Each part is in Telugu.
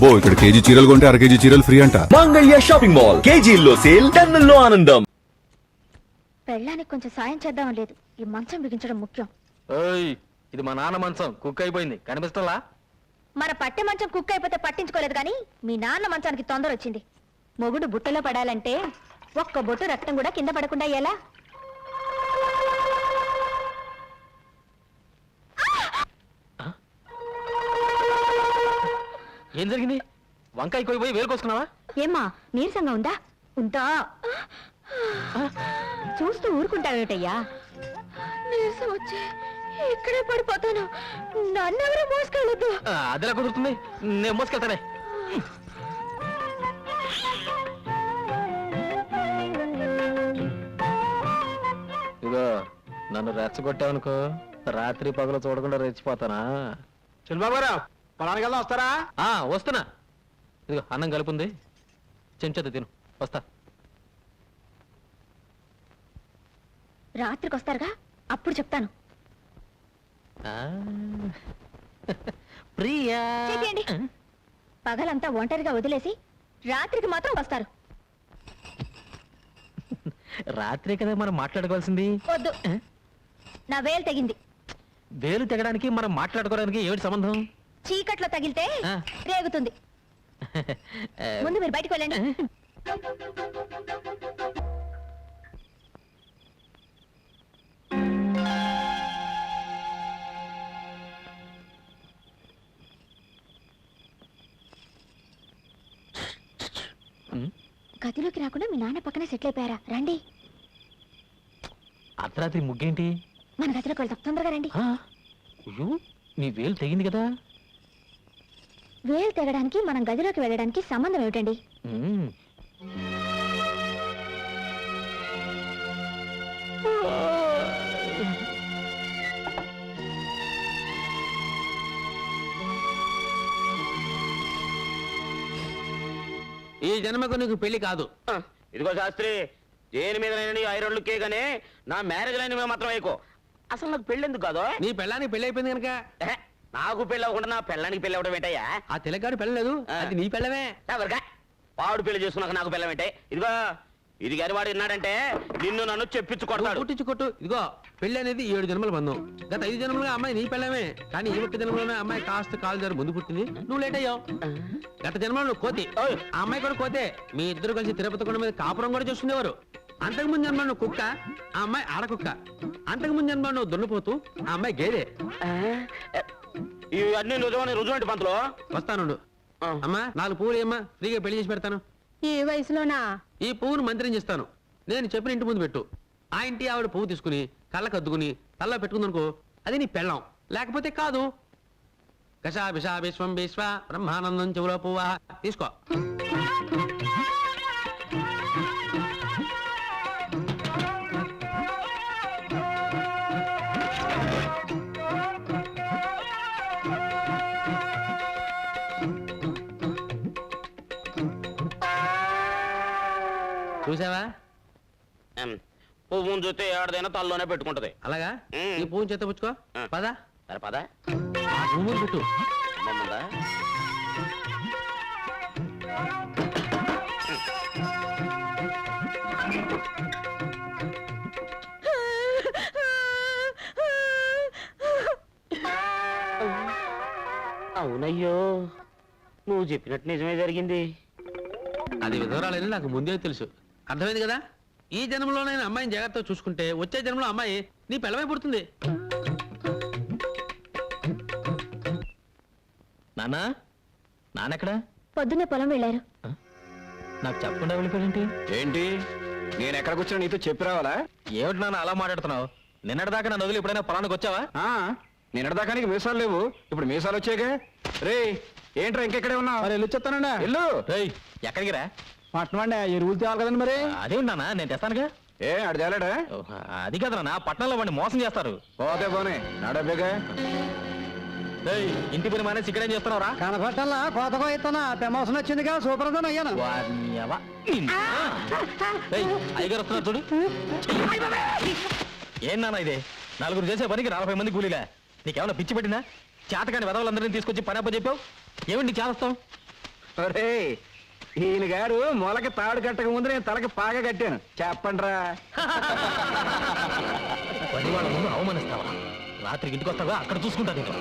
అబ్బో ఇక్కడ కేజీ చీరలు కొంటే అర కేజీ చీరలు ఫ్రీ అంట. మంగళ్య షాపింగ్ మాల్, కేజీల్లో సేల్, టన్నుల్లో ఆనందం. పెళ్ళానికి కొంచెం సాయం చేద్దాం లేదు, ఈ మంచం బిగించడం ముఖ్యం. ఇది మా నాన్న మంచం, కుక్ అయిపోయింది, కనిపిస్తలా? మన పట్టె మంచం కుక్ అయిపోతే పట్టించుకోలేదు కానీ మీ నాన్న మంచానికి తొందర వచ్చింది. మొగుడు బుట్టలో పడాలంటే ఒక్క బొట్టు రక్తం కూడా కింద పడకుండా ఎలా? ఏం జరిగింది? వంకాయ కోయిపోయి వేలు కోసుకున్నావా? ఏమ్మా నీరసంగా ఉందా? ఉందా? చూస్తూ ఊరుకుంటావేటయ్యా? నీరసం వచ్చి ఇక్కడే పడిపోతాను, నన్నెవరూ మోసుకెళ్ళొద్దు. అదిలా కుదురుతుంది, నేను మోసుకెళ్తానే. ఇదిగో నన్ను రెచ్చగొట్టావనుకో, రాత్రి పగలు చూడకుండా రెచ్చిపోతానా? చంద్రబాబు పొలానికి వెళ్దాం, వస్తారా? వస్తున్నా. ఇదిగో అన్నం కలుపుంది, చెంచది తిను, వస్తా. రాత్రికి వస్తారుగా, అప్పుడు చెప్తాను. ప్రియా చెప్పండి, పగలంతా ఒంటరిగా వదిలేసి రాత్రికి మాత్రం వస్తారు. రాత్రే కదా మనం మాట్లాడుకోవాల్సింది. వద్దు, నా వేలు తెగింది. వేలు తెగడానికి మనం మాట్లాడుకోవడానికి ఏమిటి సంబంధం? చీకట్లో తగిలితే రేగుతుంది. ముందు మీరు బయటకు వెళ్ళండి. గదిలోకి రాకుండా మీ నాన్న పక్కనే సెటిల్ అయిపోయారా? రండి. అర్ధరాత్రి ముగ్గేంటి? మన గదిలోకి వెళ్తాం, తొందరగా రండి. నీ వేలు తెగింది కదా. వేలు తెగడానికి మనం గదిలోకి వెళ్ళడానికి సంబంధం ఏమిటండి? ఈ జన్మకు నీకు పెళ్లి కాదు. ఇదిగో శాస్త్రి, దేని మీద ఐరన్లు కేగానే నా మ్యారేజ్ లైన్ మీద మాత్రం వేయకో. అసలు నాకు పెళ్లి ఎందుకు కాదు? నీ పెళ్ళానికి పెళ్లి అయిపోయింది కనుక. నాకు పెళ్లి అవ్వకుండా నా పెళ్ళానికి పెళ్లి అవ్వడం ఏంటయ్యా? ఆ తెలగాడు పెళ్ళలేదు, అది నీ పెళ్ళమే. ఎవరికా వాడు పెళ్లి చేసుకున్నాక నాకు పెళ్ళం ఏంటే? ఇదిగో ఇది గారి వాడు విన్నాడంటే నిన్ను నన్ను చెప్పించు కొడతాడు. కొట్టించు కొట్టు. ఇదిగో పెళ్లి అనేది 7 జన్మల బంధం. గత 5 జన్మలుగా అమ్మాయి నీ పెళ్ళమే, కానీ ఈ ఒక్క జన్మలోనే అమ్మాయి కాస్త కాలు జారి ముందు పుట్టింది, నువ్వు లేట్ అయ్యావు. గత జన్మలో నువ్వు కోతి, ఆ అమ్మాయి కూడా కోతే. మీ ఇద్దరు కలిసి తిరుపతి కొండ మీద కాపురం కూడా చేసుకునేవారు. అంతకుముందు జన్మలో నువ్వు కుక్క, ఆ అమ్మాయి ఆడకుక్క. అంతకుముందు జన్మలో నువ్వు దున్నపోతూ, ఆ అమ్మాయి గేదె. ఇవన్నీ రుజువంటి పంతులు. వస్తానుండు. అమ్మా 4 పువ్వులు ఏమ్మా, ఫ్రీగా పెళ్లి చేసి పెడతాను. ఈ వయసులోనా? ఈ పువ్వును మంత్రం చేస్తాను, నేను చెప్పిన ఇంటి ముందు పెట్టు. ఆ ఇంటి ఆవిడ పువ్వు తీసుకుని కళ్ళకు అద్దుకుని తల్ల పెట్టుకుందనుకో, అది నీ పెళ్ళం, లేకపోతే కాదు. కషా విషా విశ్వం విశ్వ బ్రహ్మానందం చెవులో పువ్వా తీసుకో. చూసావా? పువ్వును చూస్తే ఏడదైనా తల్లోనే పెట్టుకుంటది. అలాగా? ఈ పువ్వుని చేత పుచ్చుకో. పదా సరే పదా, పువ్వులు పెట్టు. మమ్ముందా? అవునయ్యో, నువ్వు చెప్పినట్టు నిజమే జరిగింది. అది విధవరాలని నాకు ముందే తెలుసు. అర్థమైంది కదా? ఈ జన్మలోనైనా అమ్మాయిని జాగ్రత్తగా చూసుకుంటే వచ్చే జన్మలో అమ్మాయి నీ పిల్లవై పుడుతుంది. నాన్న, నాన్నెక్కడా? పొద్దున్నే పొలం వెళ్ళారు. నాకు చెప్పకుండా వెళ్ళిపోయాడేంటి? ఏంటి నేను ఎక్కడికి వచ్చినా నీతో చెప్పి రావాలా? ఏమిటి నాన్న అలా మాట్లాడుతున్నావు? నిన్నటిదాకా నన్ను వదిలి ఎప్పుడైనా పొలానికి వచ్చావా? నిన్నటిదాకా నీకు మీసాలు లేవు, ఇప్పుడు మీసాలు వచ్చాగా. రే ఏంట్రా ఇంకెక్కడే ఉన్నావు? మరి వెళ్ళి వచ్చేస్తానండి. ఎల్లు. ఎక్కడికి రా? పట్టణం ఎరువులు తేవాలి కదండి. మరి అదేమిటి నాన్న, నేను తెస్తానుగా. ఏ ఆడు తేలాడా? అది కదా నాన్న, పట్టణంలో వాడిని మోసం చేస్తారు. పోతే పోనే నాడబ్బేగా. ఇంటి పని మానే సిగ్గరేం చేస్తున్నావురా? కనపట్టల్లా కోతకో ఇస్తున్నా ప్రమోషన్ వచ్చిందిగా, సూపర్ అయ్యాను. అయ్యగారు వస్తున్నారు చూడు. ఏం నాన్న ఇదే? 4 చేసే పనికి 40 మంది కూలీగా? నీకేమన్నా పిచ్చి పెట్టిందా? చేతకాని వెదవులందరినీ తీసుకొచ్చి పని అప్ప చెప్పావు. ఏమిటి చేస్తాం? ఒరే ఈయన గారు మొలకి తాడు కట్టక ముందు నేను తలకి పాగా కట్టాను చెప్పండిరా. పని వాళ్ళ ముందు అవమానిస్తావా? రాత్రికి ఇంటికి వస్తావా? అక్కడ చూసుకుంటా నేను.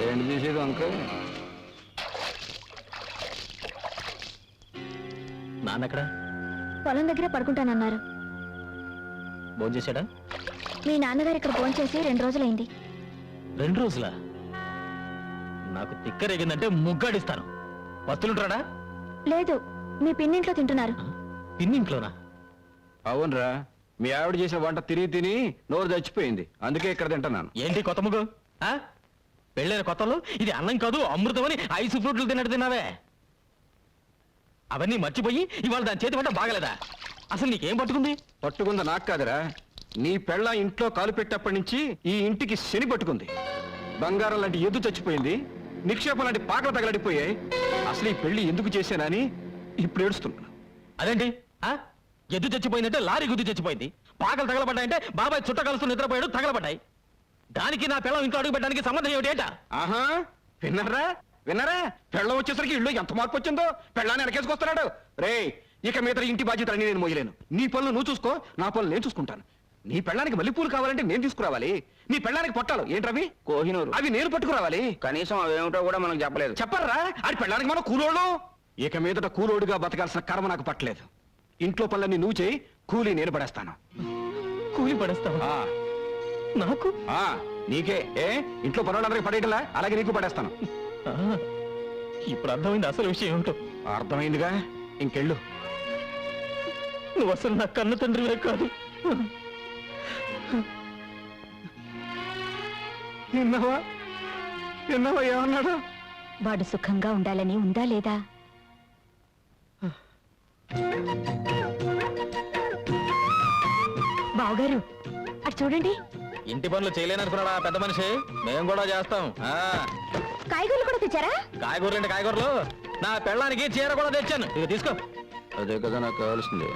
ఏంటి చూసేది అంకుల్? నాన్న ఎక్కడ? పొలం దగ్గర పడుకుంటానన్నారు. భోజనం చేశాడా? మీ నాన్నగారు ఇక్కడ ఫోన్ చేసి 2 రోజులైంది. 2 రోజులా? నాకు తిక్కరేగిందంటే ముగ్గాడిస్తాను. వస్తులుంటాడా? లేదు, మీ పిన్నింట్లో తింటున్నారు. పిన్నింట్లోనా? అవునరా, మీ ఆవిడ చేసిన వంట తిరిగి తిని నోరు చచ్చిపోయింది, అందుకే ఇక్కడ తింటున్నాను. ఏంటి కొత్త ముగ్గు? ఆ? పెళ్ళైన కొత్తలో ఇది అన్నం కాదు అమృతం అని ఐసు ఫ్రూట్లు తిన్నట్టు తిన్నావే. అవన్నీ మర్చిపోయి ఇవాళ దాని చేతి వంట బాగలేదా? అసలు నీకేం పట్టుకుంది? పట్టుకుంది నాకు కాదురా, నీ పెళ్ళ ఇంట్లో కాలు పెట్టేప్పటి నుంచి ఈ ఇంటికి శని పట్టుకుంది. బంగారం లాంటి ఎద్దు చచ్చిపోయింది, నిక్షేపం లాంటి పాకలు తగలడిపోయాయి. అసలు ఈ పెళ్లి ఎందుకు చేశానని ఇప్పుడు ఏడుస్తున్నాను. అదేంటి? ఆ? ఎద్దు చచ్చిపోయిందంటే లారీ గుద్ది చచ్చిపోయింది, పాకలు తగలబడ్డాయంటే బాబాయ్ చుట్ట కలుస్తూ నిద్రపోయాడు తగలబడ్డాయి. దానికి నా పిల్లం ఇంట్లో అడుగు పెట్టడానికి సంబంధం ఏమిటేట? ఆహా, విన్నారా విన్నారా? పెళ్ళం వచ్చేసరికి ఇల్లు ఎంత మార్పు వచ్చిందో. పెళ్ళాన్ని వెనకేసుకొస్తున్నాడు. రే, ఇక మీద ఇంటి బాధ్యతలన్నీ నేను మోయలేను. నీ పనులు నువ్వు చూసుకో, నా పనులు నేను చూసుకుంటాను. నీ పెళ్ళానికి మల్లెపూలు కావాలంటే నేను తీసుకురావాలి. నీ పెళ్ళానికి పొట్టాలు ఏంటవి? కోహినూరు, అవి నేను పట్టుకురావాలి. కనీసం అవేమిటో కూడా మనకు చెప్పలేదు. చెప్పర్రా, అది పెళ్ళానికి మనం కూలోళ్ళు. ఇక మీదట కూలోడుగా బతకాల్సిన కర్మ నాకు పట్టలేదు. ఇంట్లో పనులన్నీ నువ్వు చేయి, కూలీ నేను పడేస్తాను. కూలి పడేస్తావా? ఆ, నాకు? ఆ, నీకే. ఏ ఇంట్లో పనులందరికీ పడేయటలా, అలాగే నీకు పడేస్తాను. ఆ, ఇప్పుడు అర్థమైంది అసలు విషయం ఏమిటో. అర్థమైందిగా, ఇంకెళ్ళు. నువ్వు అసలు నా కన్న తండ్రివే కాదు. విన్నావా విన్నావా ఏమన్నాడు? వాడు సుఖంగా ఉండాలని ఉందా లేదా? బావగారు, అటు చూడండి. ఇంటి పనులు చేయలేననుకున్నాడా పెద్ద మనిషి? మేము కూడా చేస్తాం. ఆ, కాయగూరలు కూడా తెచ్చారా? కాయగూరలు అంటే కాయగూరలు. నా పెళ్ళానికి చీర కూడా తెచ్చాను, ఇది తీసుకో. అదే కదా నాకు కావాల్సింది.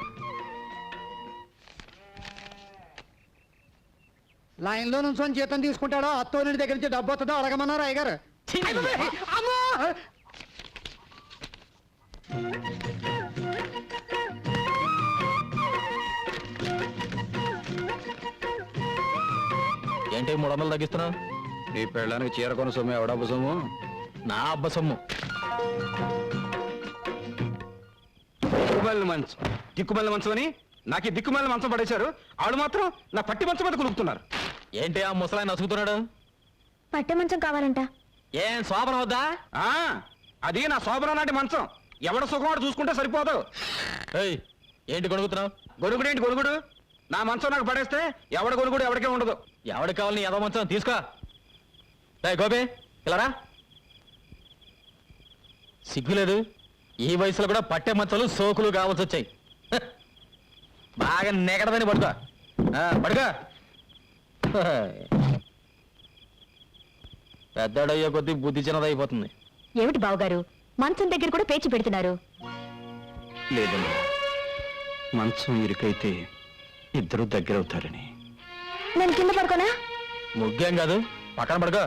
లైన్ లో నుంచొని జీతం తీసుకుంటాడో అత్తోని దగ్గర నుంచి డబ్బు వస్తుందో అడగమన్నారు అయ్యగారు. ఛీ! అమ్మో! ఏంటి 300 తగ్గిస్తున్నావు? నీ పెళ్ళానికి చీర కొన సొమ్ము ఎవడబ్బ సొమ్ము? నా అబ్బ సొమ్ము. దిక్కుమల్లి మంచం, దిక్కుమల్లి మంచం అని నాకు ఈ దిక్కుమల్లి మంచం పడేశారు. ఆడు మాత్రం నా పట్టి మంచం మీద కులుపుతున్నారు. ఏంటి ఆ ముసలాయన నసుగుతున్నాడు? పట్టె మంచం కావాలంట. ఏం శోభన వద్దా? ఆ, అది నా శోభనం నాటి మంచం. ఎవడ సుఖం వాడు చూసుకుంటే సరిపోదు. ఏయ్, ఏంటి కొనుక్కుతున్నావు? గొడుగుడేంటి గొడుగుడు? నా మంచం నాకు పడేస్తే ఎవడ గొడుగుడు ఎవరికే ఉండదు. ఎవరికి కావాలి నీ ఎదో మంచం? తీసుకో. రేయ్ గోపి, ఇలా రా. సిగ్గులేదు? ఈ వయసులో కూడా పట్టె మంచాలు సోకులు కావాల్సి వచ్చాయి. హ! బాగా నెగడదని పడుకో. పడుకో. పెద్దడయ్యే కొద్దీ బుద్ధి చిన్నదైపోతుంది. ఏమిటి బావగారు, మంచం దగ్గర కూడా పేచి పెడుతున్నారు? లేదమ్మా, మంచం ఇరుకైతే ఇద్దరు దగ్గరవుతారని. నేను కింద పడుకోనా? ముగ్గేం కాదు, పక్కన పడుకో.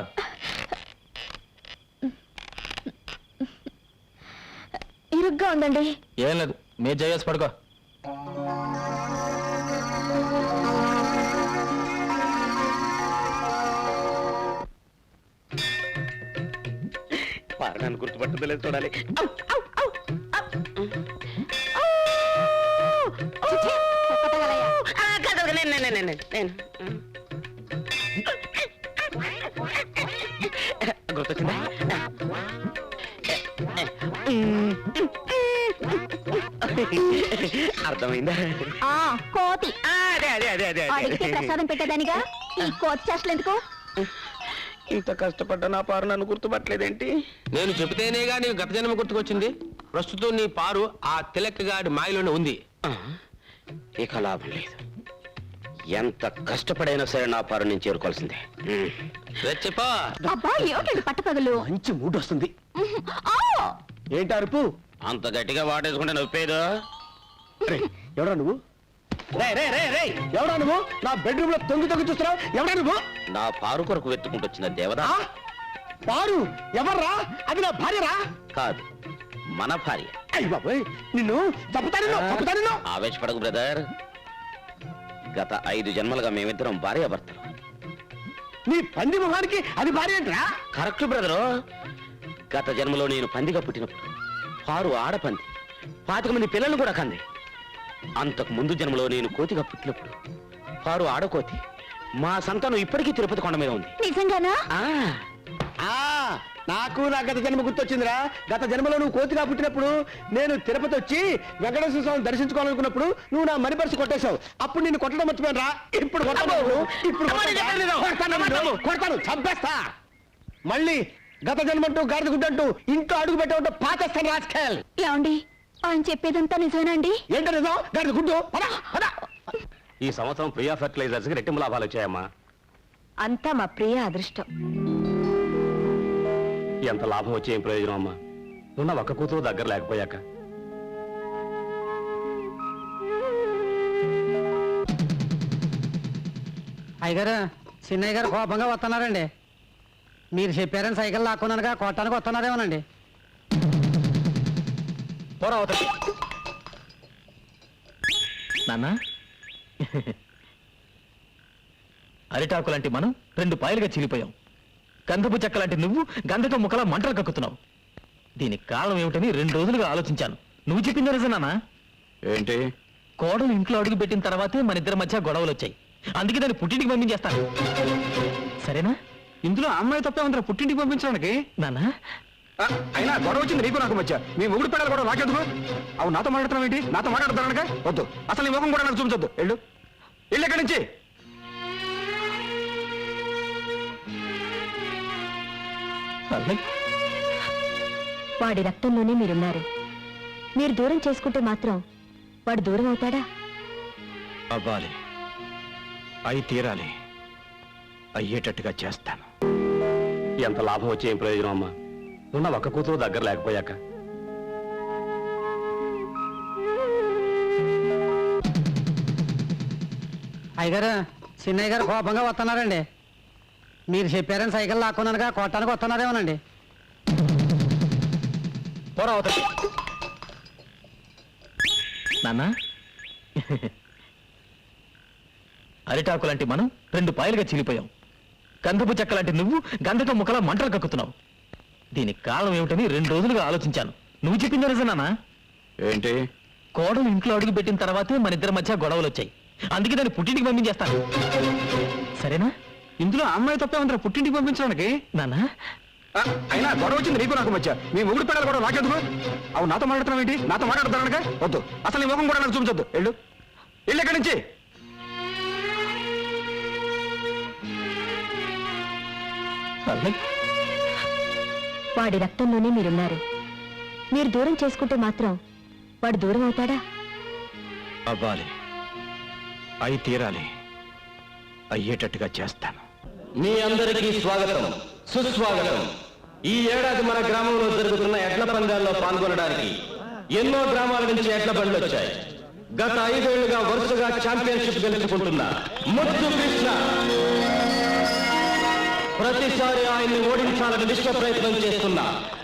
ఇరుగ్గా ఉందండి. ఏం లేదు, మీ జయేసి పడుకో. నన్ను గుర్తుపట్టలేదు చూడాలి. గుర్తొచ్చిందా? అర్థమైందా? కోతి అదే అదే అదే అదే అడిగితే ప్రసాదం పెట్టేదానిగా ఈ కోతి చేష్టలు ఎందుకు? ఇంత కష్టపడ్డా నా పారు నన్ను గుర్తుపట్టలేదేంటి? నేను చెబితేనేగా నీకు గత జన్మ గుర్తుకొచ్చింది. ప్రస్తుతం నీ పారు ఆ తిలక్ గాడి మాయలోనే ఉంది. ఇక లాభం లేదు. ఎంత కష్టపడైనా సరే నా పారు నేను చేరుకోవాల్సిందే. చెప్పా. అబ్బా, ఏమిటండి పట్టపగలు? మంచి మూడ్ వస్తుంది. ఆ! ఏంటి అరుపు? అంత గట్టిగా వాటేసుకుంటే నొప్పేదో. ఎవడా నువ్వు? ఎవడా నువ్వు? నా బెడ్రూమ్ లో తొంగి తొంగి చూస్తున్నావు. ఎవడా నువ్వు? నా పారు కొరకు వెతుకుంటొచ్చిన దేవదా పారు ఎవర్రా? అది నా భార్యరా? కాదు, మన భార్య. అయ్య బాబోయ్, నిన్ను చంపుతాను. ఆవేశపడకు బ్రదర్. గత 5 జన్మలుగా మేమిద్దరం భార్యాభర్తలు. నీ పంది మొహానికి అది భార్య ఏంట్రా? Correct brother. గత జన్మలో నేను పందిగా పుట్టినప్పుడు పారు ఆడపంది 25 మంది పిల్లలు కూడా కంది. అంతకు ముందు జన్మలో నేను కోతిగా పుట్టినప్పుడు పారు ఆడకోతి. మా సంతానం ఇప్పటికీ తిరుపతి కొండ మీద ఉంది. నిజంగానా? ఆ ఆ నాకు నా గత జన్మ గుర్తొచ్చిందిరా. గత జన్మలో నువ్వు కోతిగా పుట్టినప్పుడు నేను తిరుపతి వచ్చి వెంకటేశ్వర స్వామిని దర్శించుకోవాలనుకున్నప్పుడు నువ్వు నా మనీ పర్సు కొట్టేశావు. అప్పుడు నిన్ను కొట్టడం మర్చిపోయాను రా. ఇప్పుడు కొడతాను, చంపేస్తా. మళ్ళీ గత జన్మంటూ గాడిద గుడ్డంటూ ఇంట్లో అడుగు పెట్టమంటూ పాచేస్తాను రాజకీయాలు. ఏమండి, ఆయన చెప్పేదంతా నిజమేనండి? ఏంటో నిజం? గాడిద గుడ్డు ఈ సంవత్సరం ప్రియా ఫెర్టిలైజర్స్ కి రెట్టింపు లాభాలు వచ్చాయమ్మా. అంతా మా ప్రియ అదృష్టం. ఎంత లాభం వచ్చే ఏం ప్రయోజనం అమ్మా, ఉన్న ఒక్క కూతురు దగ్గర లేకపోయాక. అయ్యగారు, చిన్నయ్య గారు కోపంగా వస్తున్నారండి. మీరు చెప్పారని సైకిల్ లాక్కున్నానుగా కొట్టానికి వస్తున్నారేమోనండి. పోరా అవతల. నాన్న, అరిటాకులాంటి మనం 2 పాయలుగా చీలిపోయాం. గంధపు చెక్కలాంటి నువ్వు గంధకం ముక్కలా మంటలు కక్కుతున్నావు. దీనికి కారణం ఏమిటని 2 రోజులుగా ఆలోచించాను. నువ్వు చెప్పింది నిజం నాన్న. ఏంటి? కోడలు ఇంట్లో అడుగు పెట్టిన తర్వాతే మన ఇద్దరి మధ్య గొడవలు వచ్చాయి. అందుకే దాన్ని పుట్టింటికి పంపించేస్తాను. సరేనా? ఇందులో అమ్మాయి తప్పే ఉందిరా పుట్టింటికి పంపించడానికి. నాన్న, అయినా గొడవ వచ్చింది నీకు నాకు మధ్య. మీ మొగుడు పిల్లలు కూడా నాకెందుకు? అవు నాతో మాట్లాడుతున్నావు ఏంటి? నాతో మాట్లాడుతున్నానుగా వద్దు. అసలు నీ ముఖం కూడా నాకు చూపించొద్దు. వెళ్ళు ఇక్కడి నుంచి. వాడి రక్తంలోనే మీరున్నారు. మీరు దూరం చేసుకుంటే మాత్రం వాడు దూరం అవుతాడా? అవ్వాలి, అయి తీరాలి, అయ్యేటట్టుగా చేస్తాను. ఎంత లాభం వచ్చే ఏం ప్రయోజనం అమ్మా, ఉన్న ఒక్క కూతురు దగ్గర లేకపోయాక. అయ్యగారు, చిన్నయ్య గారు కోపంగా వస్తున్నారండి. మీరు చెప్పారని సైకిల్ లాక్కున్నానుగా కొట్టానికి వస్తున్నారేమోనండి. పోరా అవతల. నాన్న, అరిటాకులాంటి మనం 2 పాయలుగా చీలిపోయాం. గంధపు చెక్కలాంటి నువ్వు గంధకం ముక్కలా మంటలు కక్కుతున్నావు. దీనికి కారణం ఏమిటని 2 రోజులుగా ఆలోచించాను. నువ్వు చెప్పింది నిజం నాన్న. ఏంటి? కోడలు ఇంట్లో అడుగు పెట్టిన తర్వాతే మన ఇద్దరి మధ్య గొడవలు వచ్చాయి. అందుకే దాన్ని పుట్టింటికి పంపించేస్తాను. సరేనా? ఇందులో అమ్మాయి తప్పే ఉందిరా పుట్టింటికి పంపించడానికి. నాన్న, అయినా గొడవ వచ్చింది నీకు నాకు మధ్య. మీ మొగుడు పిల్లలు కూడా నాకెందుకు? అవు నాతో మాట్లాడుతున్నావు ఏంటి? నాతో మాట్లాడుతున్నానుగా వద్దు. అసలు నీ ముఖం కూడా నాకు చూపించొద్దు. వెళ్ళు ఇక్కడి నుంచి. వాడి రక్తంలోనే మీరున్నారు. మీరు దూరం చేసుకుంటే మాత్రం వాడు దూరం అవుతాడా? అవ్వాలి, అయి తీరాలి, అయ్యేటట్టుగా చేస్తాను. మీ అందరికీ స్వాగతం, సుస్వాగతం. ఈ ఏడాది మన గ్రామంలో జరుగుతున్న ఎడ్ల పందాల్లో పాల్గొనడానికి ఎన్నో గ్రామాల నుంచి ఎడ్ల బండ్లు వచ్చాయి. గత 5 ఏళ్లుగా వరుసగా ఛాంపియన్షిప్ గెలుచుకుంటున్న ముద్దు కృష్ణ, ప్రతిసారి ఆయన్ని ఓడించాలని విశ్వ ప్రయత్నం చేస్తున్న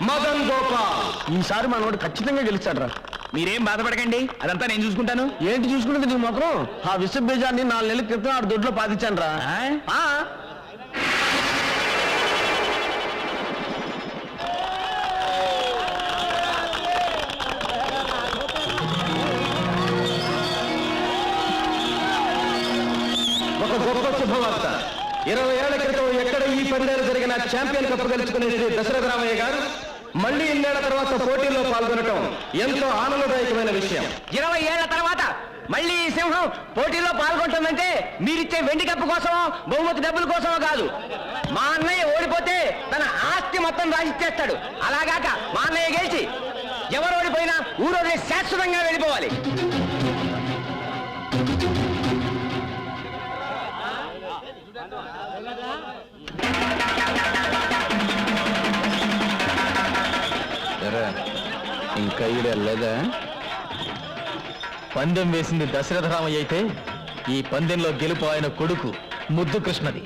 మదన్ గోపాల్. ఈసారి మనోడు ఖచ్చితంగా గెలుస్తాడు. మీరేం బాధపడకండి, అదంతా నేను చూసుకుంటాను. ఏంటి చూసుకుంటుంది నీ మొత్తం? ఆ విశ్వ బీజాన్ని 4 నెలల క్రితం ఆడు దొడ్లో పాతించాను రా. ఒక గొప్ప శుభవార్త. 20 ఏళ్ల క్రితం ఎక్కడ ఈ పందేలు జరిగిన ఛాంపియన్ కప్ గెలుచుకునే శ్రీ దశరథ రామయ్య గారు మళ్ళీ 2 ఏళ్ల తర్వాత పోటీల్లో పాల్గొనడం ఎంతో ఆనందదాయకమైన విషయం. 20 ఏళ్ల తర్వాత మళ్ళీ ఈ సింహం పోటీలో పాల్గొంటుందంటే మీరిచ్చే వెండి కప్పు కోసమో బహుమతి డబ్బుల కోసమో కాదు. మా అన్నయ్య ఓడిపోతే తన ఆస్తి మొత్తం రాసిచ్చేస్తాడు. అలాగాక మా అన్నయ్య గెలిచి ఎవరు ఓడిపోయినా ఊరోజు శాశ్వతంగా వెళ్ళిపోవాలి. ఇంకా లేదా? పందెం వేసింది దశరథరామయ్య అయితే ఈ పందెంలో గెలుపు ఆయన కొడుకు ముద్దు కృష్ణది.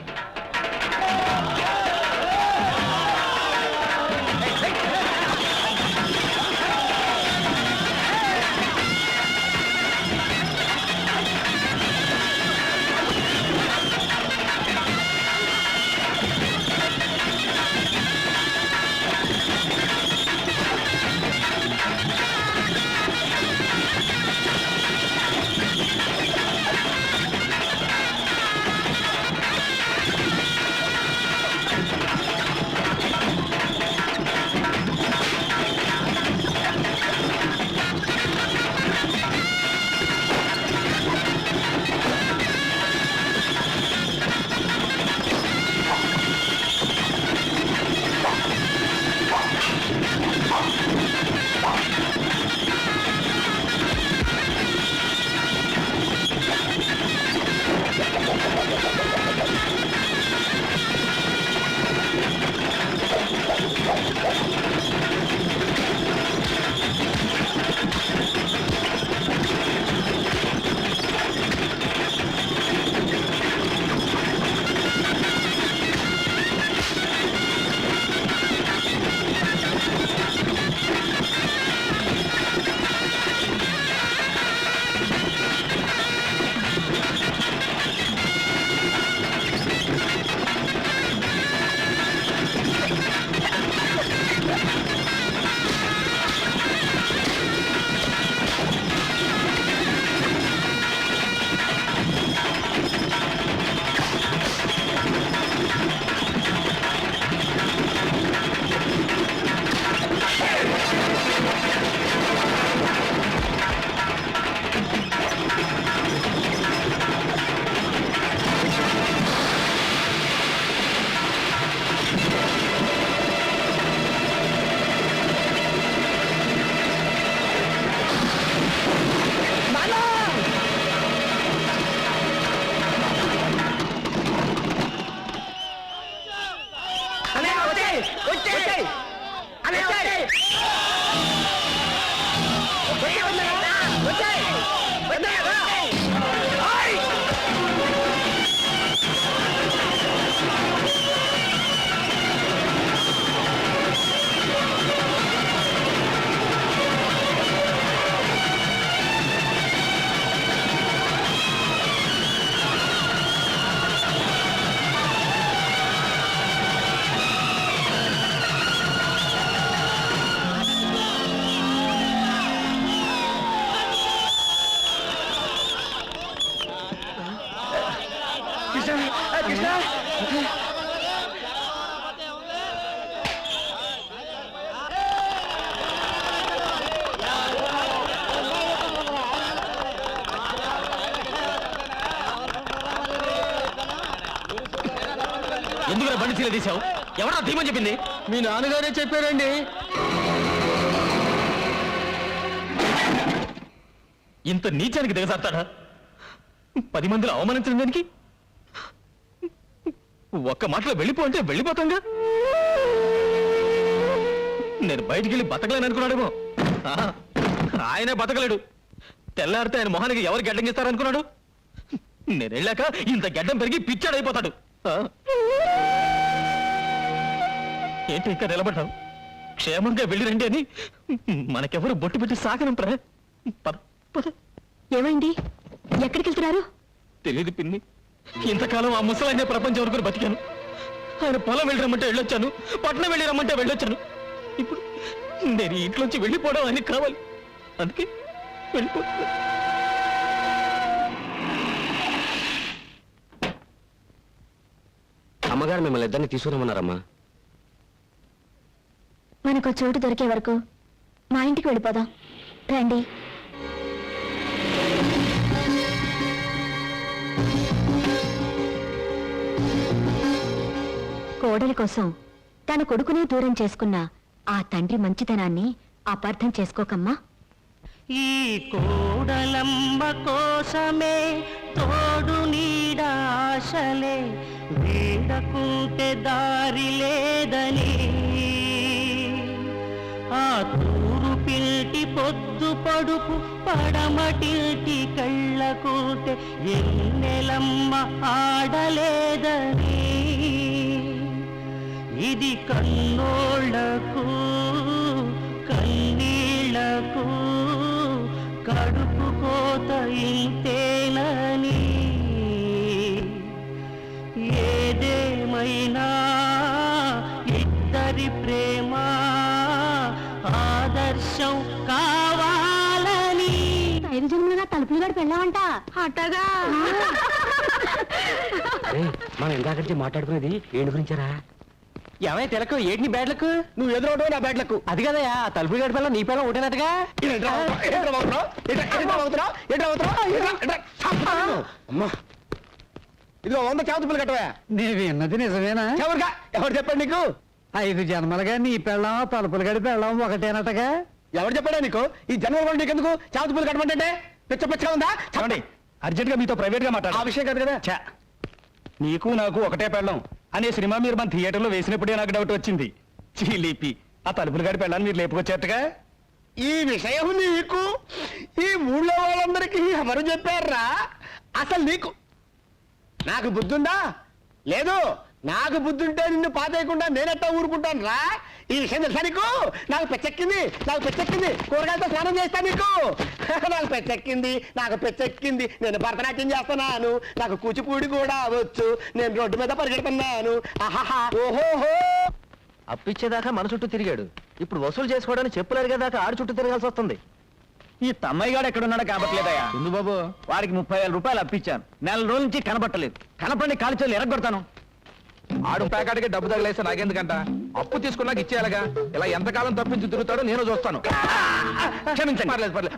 ఎందుకు బండి చీల తీసావు? ఎవరా తీమని చెప్పింది? మీ నాన్నగారే చెప్పారండి. ఇంత నీచానికి దిగజారుతాడా? 10 మందిలో అవమానించడం దానికి ఒక్క మాటలో వెళ్ళిపో అంటే వెళ్ళిపోతాంగా. నేను బయటికి వెళ్ళి బతకలేను అనుకున్నాడేమో. ఆహా, ఆయనే బతకలేడు. తెల్లారితే ఆయన మొహానికి ఎవరు గడ్డం ఇస్తారనుకున్నాడు? నేను వెళ్ళాక ఇంత గడ్డం పెరిగి పిచ్చాడైపోతాడు. ఆ? ఏంటి ఇంకా నిలబడ్డావు? క్షేమంగా వెళ్ళి రండి అని మనకెవరు బొట్టు పెట్టి సాగనంపరా? పద పద. ఏమైంది? ఎక్కడికి వెళ్తున్నారు? తెలియదు పిన్ని. ఇంతకాలం ఆ ముసలాయనే ప్రపంచం వరకు బతికాను. ఆయన పొలం వెళ్ళి రమ్మంటే వెళ్ళొచ్చాను, పట్నం వెళ్ళి రమ్మంటే వెళ్ళొచ్చాను. ఇప్పుడు నేను ఈ ఇంట్లోంచి వెళ్ళిపోవడం ఆయనకి కావాలి. అందుకే వెళ్ళిపో. అమ్మగారు మిమ్మల్ని ఇద్దరిని తీసుకురమ్మన్నారమ్మా. మనకు చోటు దొరికే వరకు మా ఇంటికి వెళ్ళిపోదాం రండి. కోడలి కోసం తన కొడుకునే దూరం చేసుకున్న ఆ తండ్రి మంచితనాన్ని అపార్థం చేసుకోకమ్మా. ఈ కోడలమ్మ కోసమే తోడు నీడాశలే వీడకుంటే దారి లేదని ఆ తూరు పిల్టి పొద్దు పడుపు పడమటిల్టి కళ్ళకుంటే ఎన్నెలమ్మ ఆడలేదని ఇది కన్నోళ్లకు కన్నీళ్లకు కడుపు కోత ఇంతేనని ఏదేమైనా ఇద్దరి ప్రేమ ఆదర్శం కావాలని 5 జన్మలుగా తలుపులు గడిపి వెళ్ళామంట. అట్టగా మనం ఇందాక మాట్లాడుకునేది ఏంటి గురించారా? ఏమైనా తెలకు ఏంటి బ్యాడ్లకు? నువ్వు ఎదురవడం నా బ్యాట్లకు. అది కదయా తలుపులు గడిపి నీ పిల్ల ఒకటేనట్టుగా. అమ్మా, ఇదిగో 100 చావుతుపులు కట్టవా. నేను విన్నది నిజమేనా? ఎవరుగా? ఎవరు చెప్పండి నీకు? 5 జన్మలుగా నీ పెళ్ళం తలుపులు గడిపి వెళ్ళం ఒకటేనట్టుగా. ఎవరు చెప్పాడా నీకు? ఈ జన్మ కూడా నీకెందుకు చావుతుపులు కట్టమంటే? పిచ్చ పిచ్చగా ఉందా? చెప్పండి, అర్జెంట్ గా మీతో ప్రైవేట్ గా మాట్లాడు. ఆ విషయం కాదు కదా. నీకు నాకు ఒకటే పెళ్ళం అనే సినిమా మీరు మన థియేటర్లో వేసినప్పుడే నాకు డౌట్ వచ్చింది. చీలిపి ఆ తలుపులు గడి పెళ్ళాన్ని మీరు లేపుకొచ్చేట్టుగా. ఈ విషయం నీకు ఈ ఊళ్ళో వాళ్ళందరికీ ఎవరు చెప్పారా? అసలు నీకు నాకు బుద్ధుందా? లేదు. నాకు బుద్ధుంటే నిన్ను పాతేయకుండా నేనెట్టా ఊరుకుంటాను రా. ఈ విషయం తెలుసా నీకు? నాకు పెచ్చెక్కింది, నాకు పెచ్చెక్కింది. కూరగాయలతో స్నానం చేస్తా నీకు. నాకు పెచ్చెక్కింది, నాకు పెచ్చెక్కింది. నేను భరతనాట్యం చేస్తున్నాను, నాకు కూచిపూడి కూడా వచ్చు. నేను రోడ్డు మీద పరిగెడుతున్నాను. ఆహాహా, ఓహోహో. అప్పిచ్చేదాకా మన చుట్టూ తిరిగాడు, ఇప్పుడు వసూలు చేసుకోవడానికి చెప్పులు అరిగేదాకా ఆడు చుట్టూ తిరగాల్సి వస్తుంది. ఈ తమ్మయ్య గాడు ఎక్కడున్నాడో కాబట్లేదయా. ఎందు బాబు? వాడికి 30,000 రూపాయలు అప్పించాను. నెల రోజుల నుంచి కనబట్టలేదు. కనపడి కాలు చేతులు ఎరగొడతాను. ఆడు ప్యాకెట్కి డబ్బు తగిలేస్తే నాకెందుకంట? అప్పు తీసుకున్నాక ఇచ్చేయాలగా. ఇలా ఎంతకాలం తప్పించి తిరుగుతాడో నేను చూస్తాను. క్షమించండి. పర్లేదు పర్లేదు.